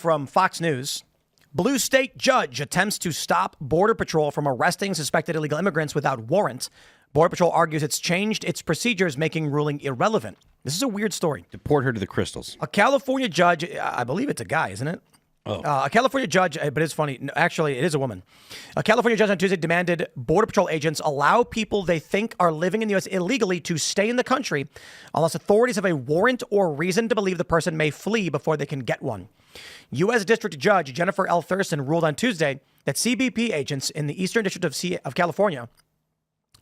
from Fox News. Blue state judge attempts to stop Border Patrol from arresting suspected illegal immigrants without warrant. Border Patrol argues it's changed its procedures, making ruling irrelevant. This is a weird story. Deport her to the Crystals. A California judge, I believe it's a guy, isn't it? Oh. A California judge, but it's funny. No, actually, it is a woman. A California judge on Tuesday demanded Border Patrol agents allow people they think are living in the U.S. illegally to stay in the country unless authorities have a warrant or reason to believe the person may flee before they can get one. U.S. District Judge Jennifer L. Thurston ruled on Tuesday that CBP agents in the Eastern District of California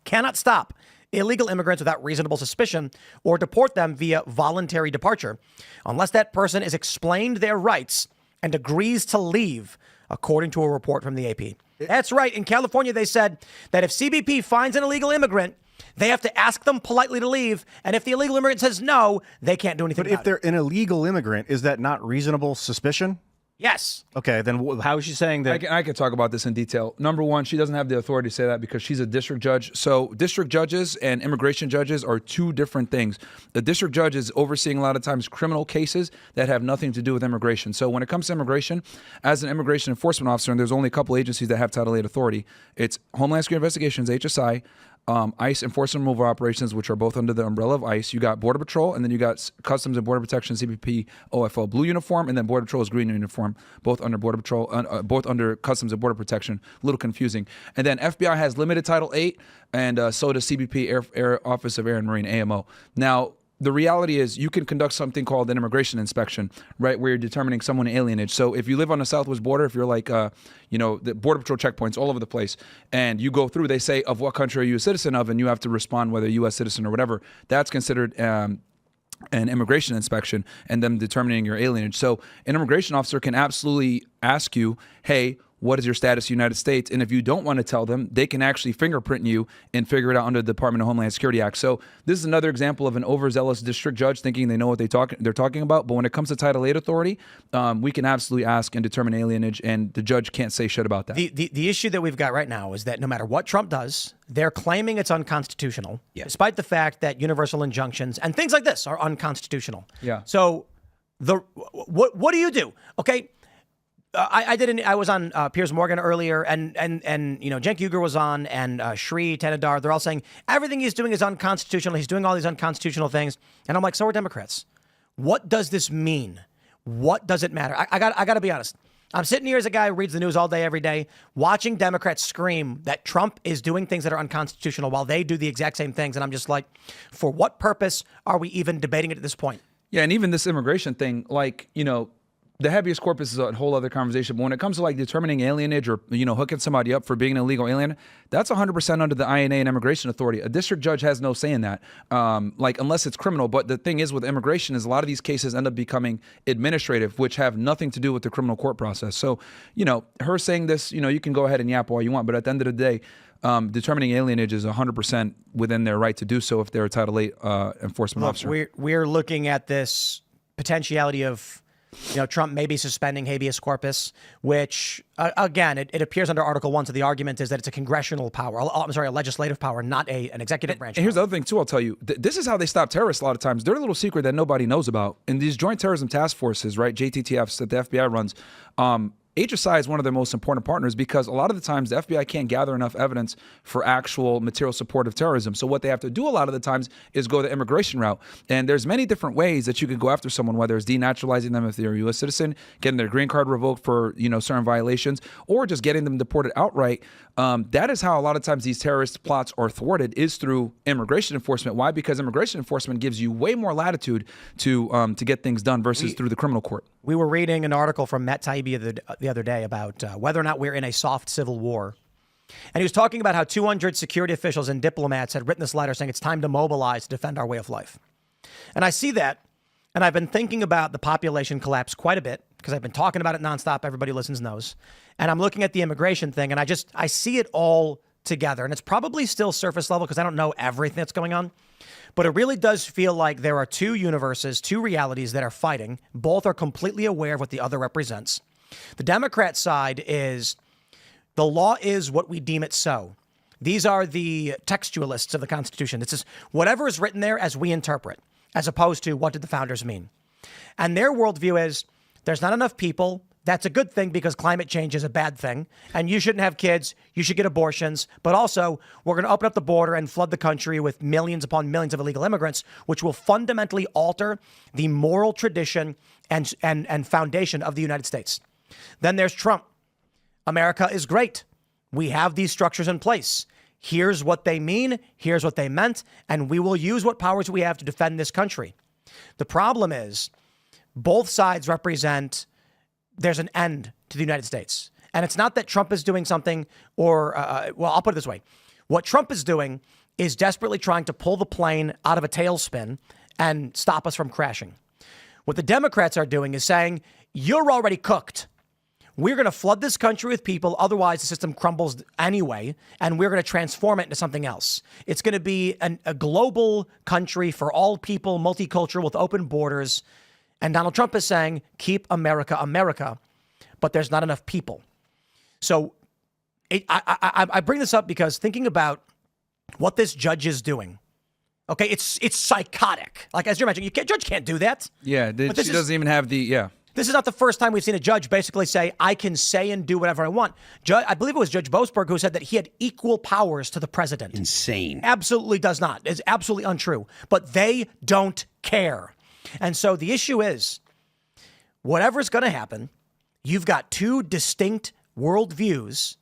cannot stop illegal immigrants without reasonable suspicion or deport them via voluntary departure unless that person is explained their rights and agrees to leave, according to a report from the AP. That's right. In California, they said that if CBP finds an illegal immigrant, they have to ask them politely to leave. And if the illegal immigrant says no, they can't do anything about it. But if they're an illegal immigrant, is that not reasonable suspicion? Yes. Okay, then how is she saying that? I can talk about this in detail. Number one, she doesn't have the authority to say that because she's a district judge. So district judges and immigration judges are two different things. The district judge is overseeing a lot of times criminal cases that have nothing to do with immigration. So when it comes to immigration, as an immigration enforcement officer, and there's only a couple agencies that have Title VIII authority, it's Homeland Security Investigations, HSI, ICE Enforcement Removal Operations, which are both under the umbrella of ICE. You got Border Patrol, and then you got Customs and Border Protection, CBP, OFO, blue uniform, and then Border Patrol is green uniform, both under Border Patrol, both under Customs and Border Protection. A little confusing. And then FBI has limited Title VIII, and so does CBP, Air Office of Air and Marine, AMO. Now, the reality is you can conduct something called an immigration inspection, right, where you're determining someone alienage. So if you live on the southwest border, if you're like, the Border Patrol checkpoints all over the place, and you go through, they say, of what country are you a citizen of, and you have to respond whether U.S. citizen or whatever. That's considered an immigration inspection and them determining your alienage. So an immigration officer can absolutely ask you, hey, what is your status in the United States? And if you don't want to tell them, they can actually fingerprint you and figure it out under the Department of Homeland Security Act. So this is another example of an overzealous district judge thinking they know what they're talking about. But when it comes to Title VIII authority, we can absolutely ask and determine alienage, and the judge can't say shit about that. The issue that we've got right now is that no matter what Trump does, they're claiming it's unconstitutional, despite the fact that universal injunctions and things like this are unconstitutional. Yeah. So what do you do? Okay. I was on Piers Morgan earlier, and Cenk Uygur was on, and Shri Thanedar. They're all saying everything he's doing is unconstitutional. He's doing all these unconstitutional things, and I'm like, so are Democrats. What does this mean? What does it matter? I got to be honest. I'm sitting here as a guy who reads the news all day, every day, watching Democrats scream that Trump is doing things that are unconstitutional while they do the exact same things, and I'm just like, for what purpose are we even debating it at this point? Yeah, and even this immigration thing, the habeas corpus is a whole other conversation. But when it comes to determining alienage or, hooking somebody up for being an illegal alien, that's 100% under the INA and Immigration Authority. A district judge has no say in that, unless it's criminal. But the thing is with immigration is a lot of these cases end up becoming administrative, which have nothing to do with the criminal court process. So, her saying this, you can go ahead and yap all you want. But at the end of the day, determining alienage is 100% within their right to do so if they're a Title VIII enforcement officer. We're looking at this potentiality of Trump may be suspending habeas corpus, which, again, it appears under Article 1. So the argument is that it's a congressional power. A legislative power, not an executive branch. And here's the other thing, too, I'll tell you. This is how they stop terrorists a lot of times. They're a little secret that nobody knows about. In these joint terrorism task forces, right, JTTFs that the FBI runs, HSI is one of their most important partners because a lot of the times the FBI can't gather enough evidence for actual material support of terrorism. So what they have to do a lot of the times is go the immigration route. And there's many different ways that you can go after someone, whether it's denaturalizing them if they're a U.S. citizen, getting their green card revoked for certain violations, or just getting them deported outright. That is how a lot of times these terrorist plots are thwarted, is through immigration enforcement. Why? Because immigration enforcement gives you way more latitude to get things done versus through the criminal court. We were reading an article from Matt Taibbi the other day about whether or not we're in a soft civil war. And he was talking about how 200 security officials and diplomats had written this letter saying it's time to mobilize to defend our way of life. And I see that, and I've been thinking about the population collapse quite a bit because I've been talking about it nonstop. Everybody listens knows. And I'm looking at the immigration thing, and I see it all together. And it's probably still surface level because I don't know everything that's going on. But it really does feel like there are two universes, two realities that are fighting. Both are completely aware of what the other represents. The Democrat side is the law is what we deem it so. These are the textualists of the Constitution. This is whatever is written there as we interpret, as opposed to what did the founders mean. And their worldview is there's not enough people That's a good thing because climate change is a bad thing. And you shouldn't have kids. You should get abortions. But also, we're going to open up the border and flood the country with millions upon millions of illegal immigrants, which will fundamentally alter the moral tradition and foundation of the United States. Then there's Trump. America is great. We have these structures in place. Here's what they mean. Here's what they meant. And we will use what powers we have to defend this country. The problem is both sides represent there's an end to the United States. And it's not that Trump is doing something or, well, I'll put it this way. What Trump is doing is desperately trying to pull the plane out of a tailspin and stop us from crashing. What the Democrats are doing is saying, you're already cooked. We're going to flood this country with people. Otherwise, the system crumbles anyway, and we're going to transform it into something else. It's going to be a global country for all people, multicultural with open borders. And Donald Trump is saying, keep America, America. But there's not enough people. So I bring this up because thinking about what this judge is doing. Okay, it's psychotic. Like, as you're mentioning, judge can't do that. Yeah, she doesn't even have the, yeah. This is not the first time we've seen a judge basically say, I can say and do whatever I want. I believe it was Judge Boasberg who said that he had equal powers to the president. Insane. Absolutely does not. It's absolutely untrue. But they don't care. And so the issue is, whatever's going to happen, you've got two distinct worldviews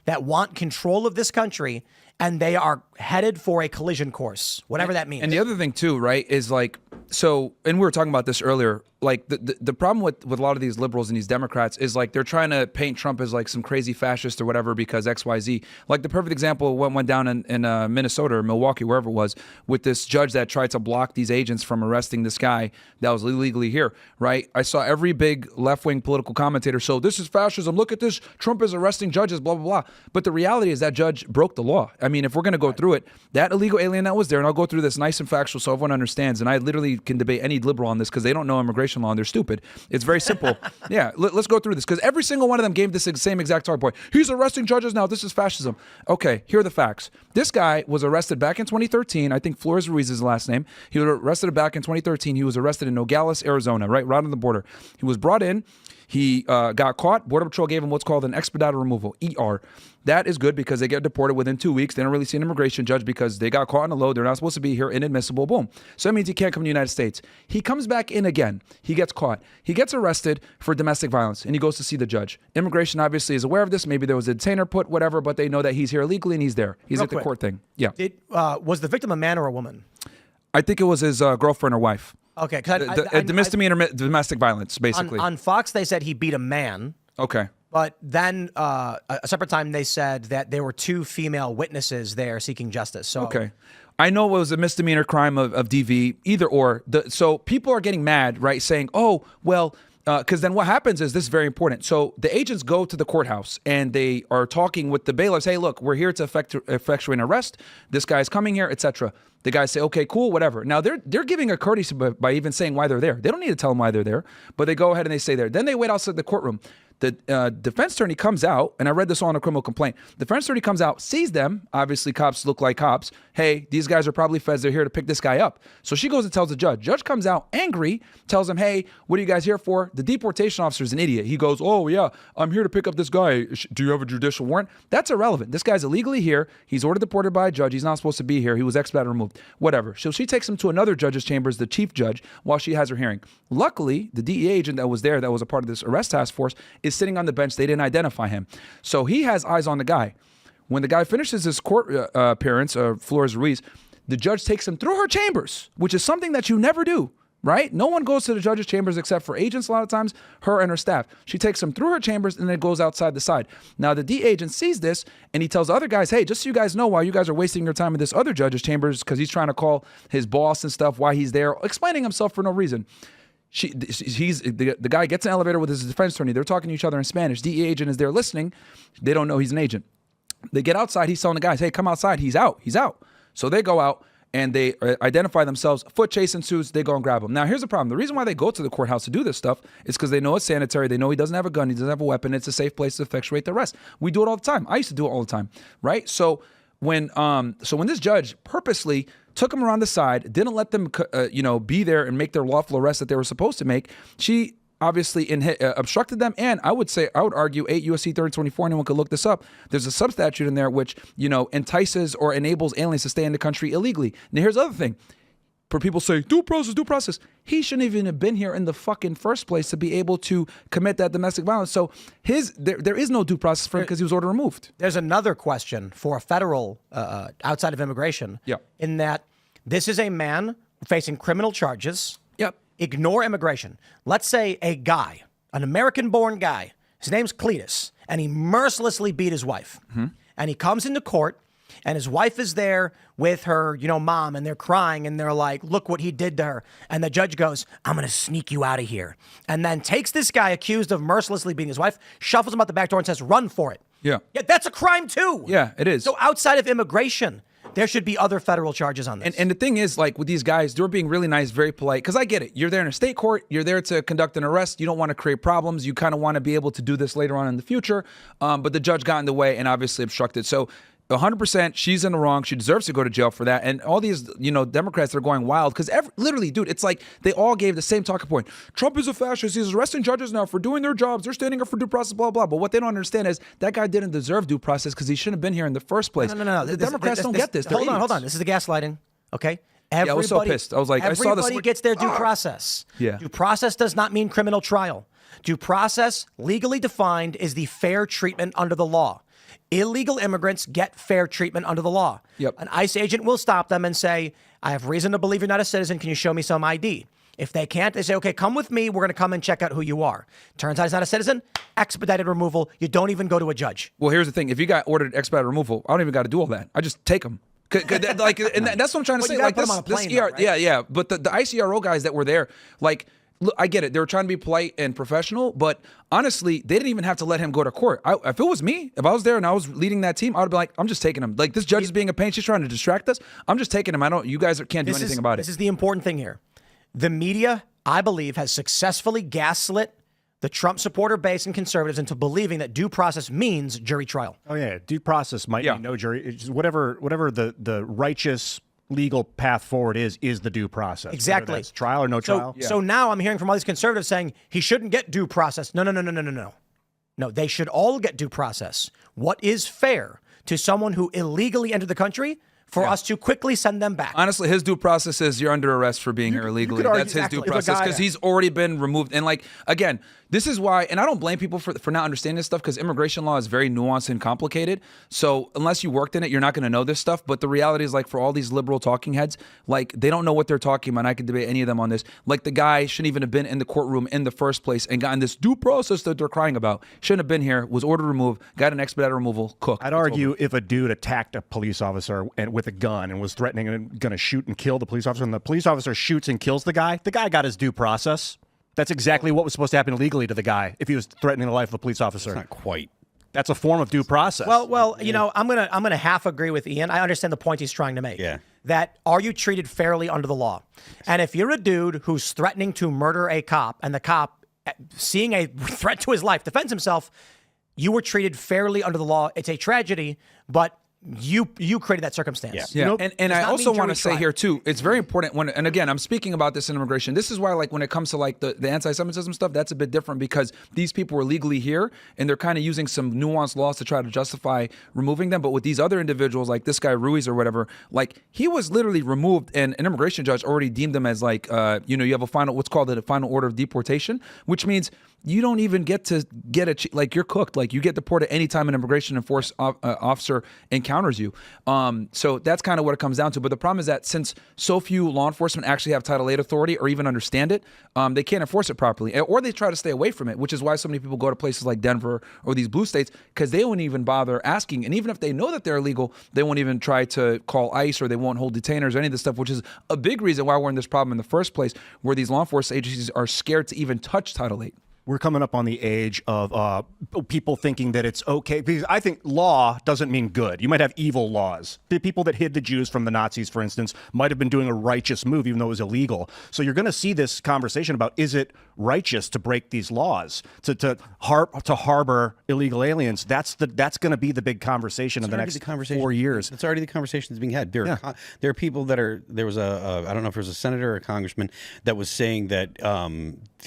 that want control of this country, and they are headed for a collision course, whatever that means. And the other thing too, right, is like, so, and we were talking about this earlier, like the problem with a lot of these liberals and these Democrats is like they're trying to paint Trump as like some crazy fascist or whatever because XYZ. Like the perfect example went down in Minnesota or Milwaukee, wherever it was, with this judge that tried to block these agents from arresting this guy that was illegally here, right? I saw every big left-wing political commentator, so this is fascism, look at this, Trump is arresting judges, blah, blah, blah. But the reality is that judge broke the law. I mean, if we're going to go through it, that illegal alien that was there, and I'll go through this nice and factual so everyone understands, and I literally can debate any liberal on this because they don't know immigration law and they're stupid. It's very simple. Yeah, let's go through this because every single one of them gave this same exact talking point. He's arresting judges now. This is fascism. Okay, here are the facts. This guy was arrested back in 2013. I think Flores Ruiz is his last name. He was arrested back in 2013. He was arrested in Nogales, Arizona, right on the border. He was brought in. He got caught. Border Patrol gave him what's called an expedited removal, ER. That is good because they get deported within 2 weeks. They don't really see an immigration judge because they got caught on the load. They're not supposed to be here, inadmissible, boom. So that means he can't come to the United States. He comes back in again. He gets caught. He gets arrested for domestic violence, and he goes to see the judge. Immigration obviously is aware of this. Maybe there was a detainer put, whatever, but they know that he's here illegally and he's there. He's Real at the quick. court thing. Yeah. Was the victim a man or a woman? I think it was his girlfriend or wife. Okay. Misdemeanor domestic violence, basically. On Fox, they said he beat a man. Okay. But then a separate time, they said that there were two female witnesses there seeking justice. So Okay. I know it was a misdemeanor crime of DV, either or. So people are getting mad, right, saying, oh, well, because then what happens is this is very important. So the agents go to the courthouse and they are talking with the bailiffs. Hey, look, we're here to effectuate an arrest. This guy's coming here, etc. The guys say, okay, cool, whatever. Now they're giving a courtesy by even saying why they're there. They don't need to tell them why they're there, but they go ahead and they say there. Then they wait outside the courtroom. The defense attorney comes out, and I read this all in a criminal complaint. The defense attorney comes out, sees them. Obviously, cops look like cops. Hey, these guys are probably feds. They're here to pick this guy up. So she goes and tells the judge. Judge comes out angry, tells him, hey, what are you guys here for? The deportation officer is an idiot. He goes, oh, yeah, I'm here to pick up this guy. Do you have a judicial warrant? That's irrelevant. This guy's illegally here. He's ordered deported by a judge. He's not supposed to be here. He was expedited removed. Whatever. So she takes him to another judge's chambers, the chief judge, while she has her hearing. Luckily, the DEA agent that was there, that was a part of this arrest task force, is sitting on the bench. They didn't identify him. So he has eyes on the guy. When the guy finishes his court appearance, Flores Ruiz, the judge takes him through her chambers, which is something that you never do, right? No one goes to the judge's chambers except for agents a lot of times, her and her staff. She takes him through her chambers and then goes outside the side. Now, the DEA agent sees this and he tells the other guys, hey, just so you guys know why you guys are wasting your time in this other judge's chambers because he's trying to call his boss and stuff, why he's there, explaining himself for no reason. The guy gets an elevator with his defense attorney. They're talking to each other in Spanish. DEA agent is there listening. They don't know he's an agent. They get outside. He's telling the guys, hey, come outside. He's out. He's out. So they go out and they identify themselves. Foot chase ensues. They go and grab him. Now, here's the problem. The reason why they go to the courthouse to do this stuff is because they know it's sanitary. They know he doesn't have a gun. He doesn't have a weapon. It's a safe place to effectuate the arrest. We do it all the time. I used to do it all the time, right? So when this judge purposely took them around the side, didn't let them, be there and make their lawful arrest that they were supposed to make, she obviously obstructed them. And I would argue 8 U.S.C. 3024, anyone could look this up. There's a substatute in there which, entices or enables aliens to stay in the country illegally. Now, here's the other thing. For people say, due process. He shouldn't even have been here in the fucking first place to be able to commit that domestic violence. So there is no due process for him because he was ordered removed. There's another question for a federal, outside of immigration, in that this is a man facing criminal charges. Yep. Ignore immigration. Let's say a guy, an American-born guy, his name's Cletus, and he mercilessly beat his wife. Mm-hmm. And he comes into court, and his wife is there with her, mom, and they're crying, and they're like, look what he did to her. And the judge goes, I'm going to sneak you out of here. And then takes this guy accused of mercilessly beating his wife, shuffles him out the back door and says, run for it. Yeah. Yeah, that's a crime too. Yeah, it is. So outside of immigration, there should be other federal charges on this. And the thing is, like with these guys, they're being really nice, very polite. Because I get it. You're there in a state court. You're there to conduct an arrest. You don't want to create problems. You kind of want to be able to do this later on in the future. But the judge got in the way and obviously obstructed. So 100%, she's in the wrong. She deserves to go to jail for that. And all these, Democrats are going wild because literally, dude, it's like they all gave the same talking point. Trump is a fascist. He's arresting judges now for doing their jobs. They're standing up for due process, blah, blah. But what they don't understand is that guy didn't deserve due process because he shouldn't have been here in the first place. No. The Democrats don't get this. They're Hold idiots. on. This is the gaslighting, okay? I was so pissed. I was like, I saw this. Everybody gets their due process. Yeah. Due process does not mean criminal trial. Due process, legally defined, is the fair treatment under the law. Illegal immigrants get fair treatment under the law. Yep. An ICE agent will stop them and say, I have reason to believe you're not a citizen. Can you show me some ID? If they can't, they say, okay, come with me. We're going to come and check out who you are. Turns out he's not a citizen. Expedited removal. You don't even go to a judge. Well, here's the thing. If you got ordered expedited removal, I don't even got to do all that. I just take them. And that's what I'm trying to say. You Like put them on a plane, though, right? Yeah. But the ICRO guys that were there, like, look, I get it. They were trying to be polite and professional, but honestly, they didn't even have to let him go to court. If it was me, if I was there and I was leading that team, I would be like, I'm just taking him. Like, this judge is being a pain. She's trying to distract us. I'm just taking him. You guys can't do anything about it. This is the important thing here. The media, I believe, has successfully gaslit the Trump supporter base and conservatives into believing that due process means jury trial. Oh yeah, due process might be no jury. It's just whatever the righteous legal path forward is the due process. Exactly. Whether that's trial or no trial. So now I'm hearing from all these conservatives saying he shouldn't get due process. No. No, they should all get due process. What is fair to someone who illegally entered the country for us to quickly send them back? Honestly, his due process is you're under arrest for being here illegally. That's his due process because he's already been removed. And like, again, this is why, and I don't blame people for not understanding this stuff because immigration law is very nuanced and complicated. So unless you worked in it, you're not going to know this stuff. But the reality is, like, for all these liberal talking heads, like, they don't know what they're talking about. And I could debate any of them on this. Like, the guy shouldn't even have been in the courtroom in the first place and gotten this due process that they're crying about. Shouldn't have been here, was ordered removed, got an expedited removal, cooked. I'd argue if a dude attacked a police officer with a gun and was threatening and going to shoot and kill the police officer, and the police officer shoots and kills the guy got his due process. That's exactly what was supposed to happen legally to the guy if he was threatening the life of a police officer. It's not quite. That's a form of due process. Well, I'm gonna half agree with Ian. I understand the point he's trying to make. Yeah. That are you treated fairly under the law? And if you're a dude who's threatening to murder a cop and the cop, seeing a threat to his life, defends himself, you were treated fairly under the law. It's a tragedy, but you created that circumstance. Yeah. Nope. And I also want to say here too, it's very important and again, I'm speaking about this in immigration. This is why, like, when it comes to like the anti-Semitism stuff, that's a bit different because these people were legally here and they're kind of using some nuanced laws to try to justify removing them. But with these other individuals, like this guy Ruiz or whatever, like, he was literally removed and an immigration judge already deemed them as like, you have what's called a final order of deportation, which means you don't even get to get like, you're cooked. Like, you get deported anytime an immigration enforcement officer encounters you. So that's kind of what it comes down to. But the problem is that since so few law enforcement actually have Title VIII authority or even understand it, they can't enforce it properly, or they try to stay away from it, which is why so many people go to places like Denver or these blue states because they won't even bother asking. And even if they know that they're illegal, they won't even try to call ICE or they won't hold detainers or any of this stuff, which is a big reason why we're in this problem in the first place, where these law enforcement agencies are scared to even touch Title VIII. we're coming up on the age of people thinking that it's okay. Because I think law doesn't mean good. You might have evil laws. The people that hid the Jews from the Nazis, for instance, might have been doing a righteous move, even though it was illegal. So you're going to see this conversation about, is it righteous to break these laws, to harbor illegal aliens? That's going to be the big conversation in the next 4 years. It's already the conversation that's being had. There are people that are. There was I don't know if it was a senator or a congressman that was saying that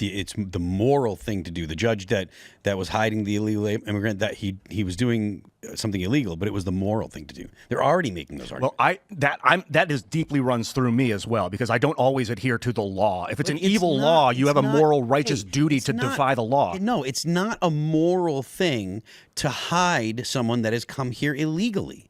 it's the moral thing to do. The judge that was hiding the illegal immigrant, that he was doing something illegal, but it was the moral thing to do. They're already making those arguments. Well, that is deeply runs through me as well, because I don't always adhere to the law. If it's an evil law, you have a moral, righteous duty to defy the law. No, it's not a moral thing to hide someone that has come here illegally.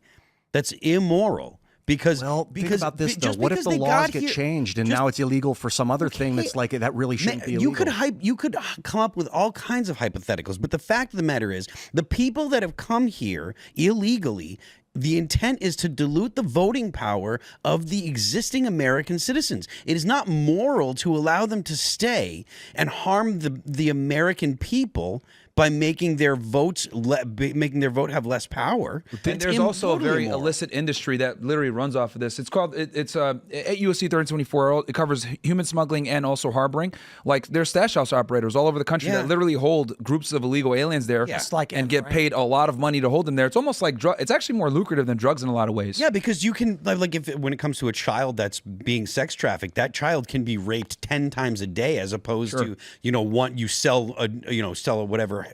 That's immoral. Because think about this though. What if the laws get changed and now it's illegal for some other thing that's like that really shouldn't be illegal? You could come up with all kinds of hypotheticals, but the fact of the matter is, the people that have come here illegally, the intent is to dilute the voting power of the existing American citizens. It is not moral to allow them to stay and harm the American people by making their vote have less power. And there's also a very illicit industry that literally runs off of this. It's called at USC 3024. It covers human smuggling and also harboring. Like, there's stash house operators all over the country that literally hold groups of illegal aliens there, and get paid a lot of money to hold them there. It's almost like it's actually more lucrative than drugs in a lot of ways. Yeah, because you can when it comes to a child that's being sex trafficked, that child can be raped 10 times a day, as opposed to you sell whatever.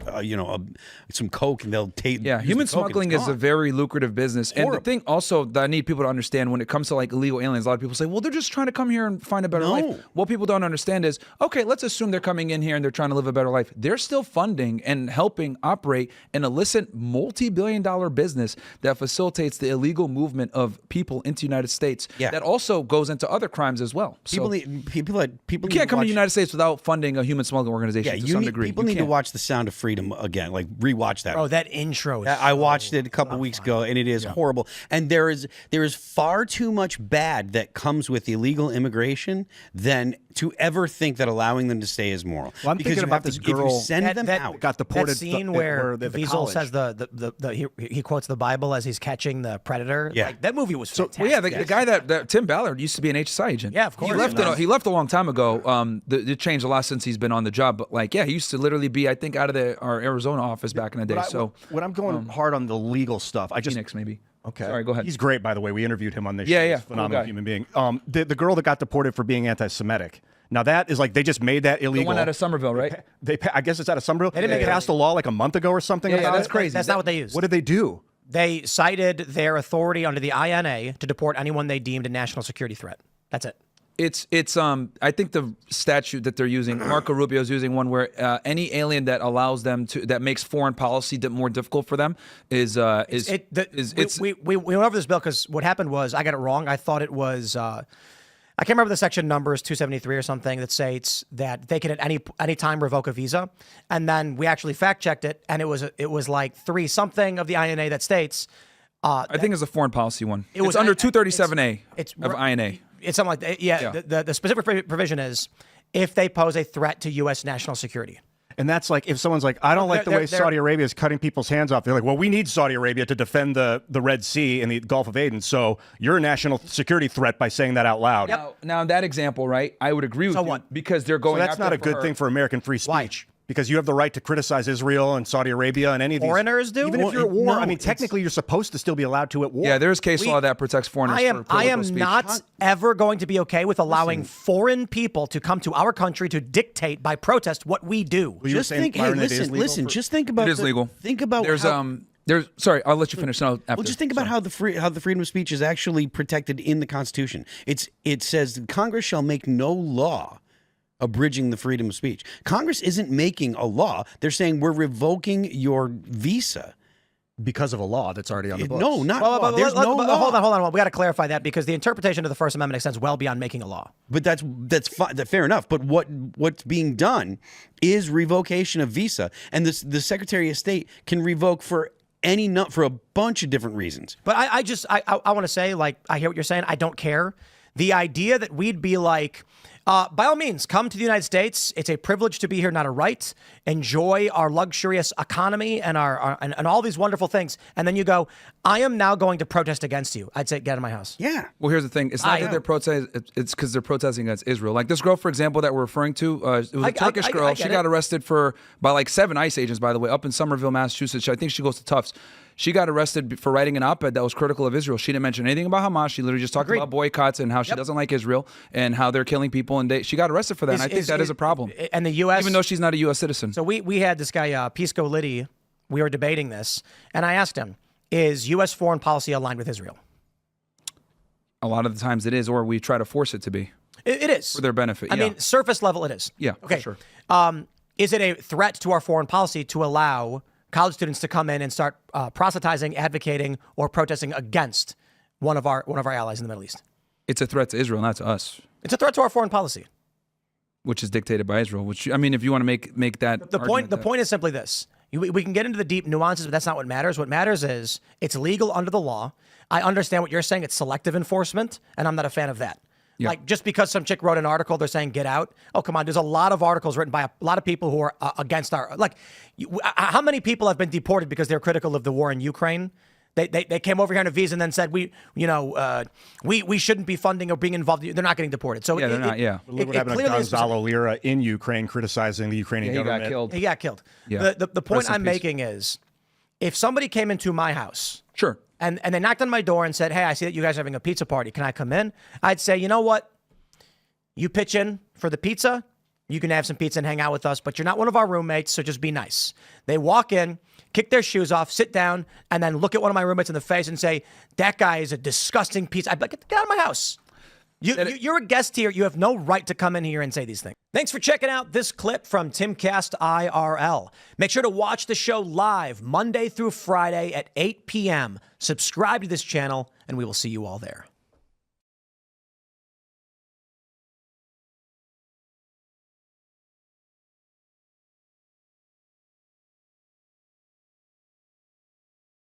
Some coke, and they'll take. Yeah, human smuggling is a very lucrative business. And the thing also that I need people to understand when it comes to like illegal aliens, a lot of people say, well, they're just trying to come here and find a better life. What people don't understand is, okay, let's assume they're coming in here and they're trying to live a better life. They're still funding and helping operate an illicit multi-billion-dollar business that facilitates the illegal movement of people into the United States. Yeah. That also goes into other crimes as well. People you can't come to the United States without funding a human smuggling organization to some degree. People need to watch The Sound of Freedom again, like rewatch that. Oh, that intro is I watched it a couple weeks ago, and it is horrible. And there is far too much bad that comes with illegal immigration than to ever think that allowing them to stay is moral. Well, I'm thinking about this girl if you send them out. Got deported. That scene where Wiesel says he quotes the Bible as he's catching the predator. Yeah, like, that movie was fantastic. Well, yeah, the guy that Tim Ballard used to be an HSI agent. Yeah, of course. He left a long time ago. It changed a lot since he's been on the job. But he used to literally be, I think, out of our Arizona office back in the day. When I'm going hard on the legal stuff, I just Phoenix maybe. Okay. Sorry, go ahead. He's great, by the way. We interviewed him on this show. Yeah. He's a phenomenal human being. The girl that got deported for being anti-Semitic. Now that is like, they just made that illegal. The one out of Somerville, right? I guess it's out of Somerville. They passed a law like a month ago or something. Yeah, that's crazy. That's not what they used. What did they do? They cited their authority under the INA to deport anyone they deemed a national security threat. That's it. It's I think the statute that they're using, Marco Rubio is using one where any alien that allows them that makes foreign policy more difficult for them we went over this bill because what happened was I got it wrong. I thought it was I can't remember the section numbers, 273 or something, that states that they can at any time revoke a visa, and then we actually fact checked it, and it was like 3 something of the INA that states. I think it's a foreign policy one. It's under 237A of INA. It's something like that. Yeah. The specific provision is if they pose a threat to U.S. national security. And that's like, if someone's like, I don't like the way Saudi Arabia is cutting people's hands off. They're like, well, we need Saudi Arabia to defend the Red Sea and the Gulf of Aden. So you're a national security threat by saying that out loud. Now in that example, right, I would agree with you because they're going. So that's not a good thing for American free speech. Why? Because you have the right to criticize Israel and Saudi Arabia and any of these. Foreigners do? Even if you're at war. I mean, technically, you're supposed to still be allowed to at war. Yeah, there's case law that protects foreigners for political speech. Not ever going to be okay with allowing foreign people to come to our country to dictate by protest what we do. Just think, listen. Just think about it is legal. Think about there's sorry, I'll let you finish. Well, just think about how the freedom of speech is actually protected in the Constitution. It says Congress shall make no law abridging the freedom of speech. Congress isn't making a law. They're saying we're revoking your visa. Because of a law that's already on the books. No, not law. There's no law. Hold on. We got to clarify that because the interpretation of the First Amendment extends well beyond making a law. But that's fine, fair enough. But what's being done is revocation of visa, and the Secretary of State can revoke for a bunch of different reasons. But I want to say, like, I hear what you're saying. I don't care. The idea that we'd be like, By all means, come to the United States. It's a privilege to be here, not a right. Enjoy our luxurious economy and and all these wonderful things. And then you go, I am now going to protest against you. I'd say, get out of my house. Yeah. Well, here's the thing. It's not that they're protesting. It's because they're protesting against Israel. Like this girl, for example, that we're referring to, it was a Turkish girl. I She get got it. arrested by like 7 ICE agents, by the way, up in Somerville, Massachusetts. I think she goes to Tufts. She got arrested for writing an op-ed that was critical of Israel. She didn't mention anything about Hamas. She literally just talked about boycotts and how she doesn't like Israel and how they're killing people. And she got arrested for that. And I think that is a problem. And the U.S. Even though she's not a U.S. citizen. So we had this guy, Pisco Liddy. We were debating this. And I asked him, is U.S. foreign policy aligned with Israel? A lot of the times it is, or we try to force it to be. It is. For their benefit, I yeah. mean, surface level it is. Yeah, Okay. for sure. Is it a threat to our foreign policy to allow college students to come in and start proselytizing, advocating, or protesting against one of our allies in the Middle East? It's a threat to Israel, not to us, It's a threat to our foreign policy. which is dictated by Israel. Which, I mean, if you want to make that The argument point is simply this. We can get into the deep nuances, but that's not what matters. What matters is it's legal under the law. I understand what you're saying. It's selective enforcement, and I'm not a fan of that. Yeah. Like, just because some chick wrote an article, they're saying get out. Oh, come on. There's a lot of articles written by a lot of people who are against our, like, how many people have been deported because they're critical of the war in Ukraine? They came over here on a visa and then said we shouldn't be funding or being involved. They're not getting deported. So Yeah, they're not, yeah. Look what happened to clearly is- Gonzalo Lira in Ukraine criticizing the Ukrainian he government. got killed. He got killed. Yeah. The point Rest in I'm peace. making is, if somebody came into my house, Sure. and they knocked on my door and said, "Hey, I see that you guys are having a pizza party. Can I come in?" I'd say, you know what? You pitch in for the pizza. You can have some pizza and hang out with us, but you're not one of our roommates, so just be nice. They walk in, kick their shoes off, sit down, and then look at one of my roommates in the face and say, "That guy is a disgusting piece." I'd be like, "Get out of my house. You're a guest here. You have no right to come in here and say these things." Thanks for checking out this clip from Timcast IRL. Make sure to watch the show live Monday through Friday at 8 p.m. Subscribe to this channel, and we will see you all there.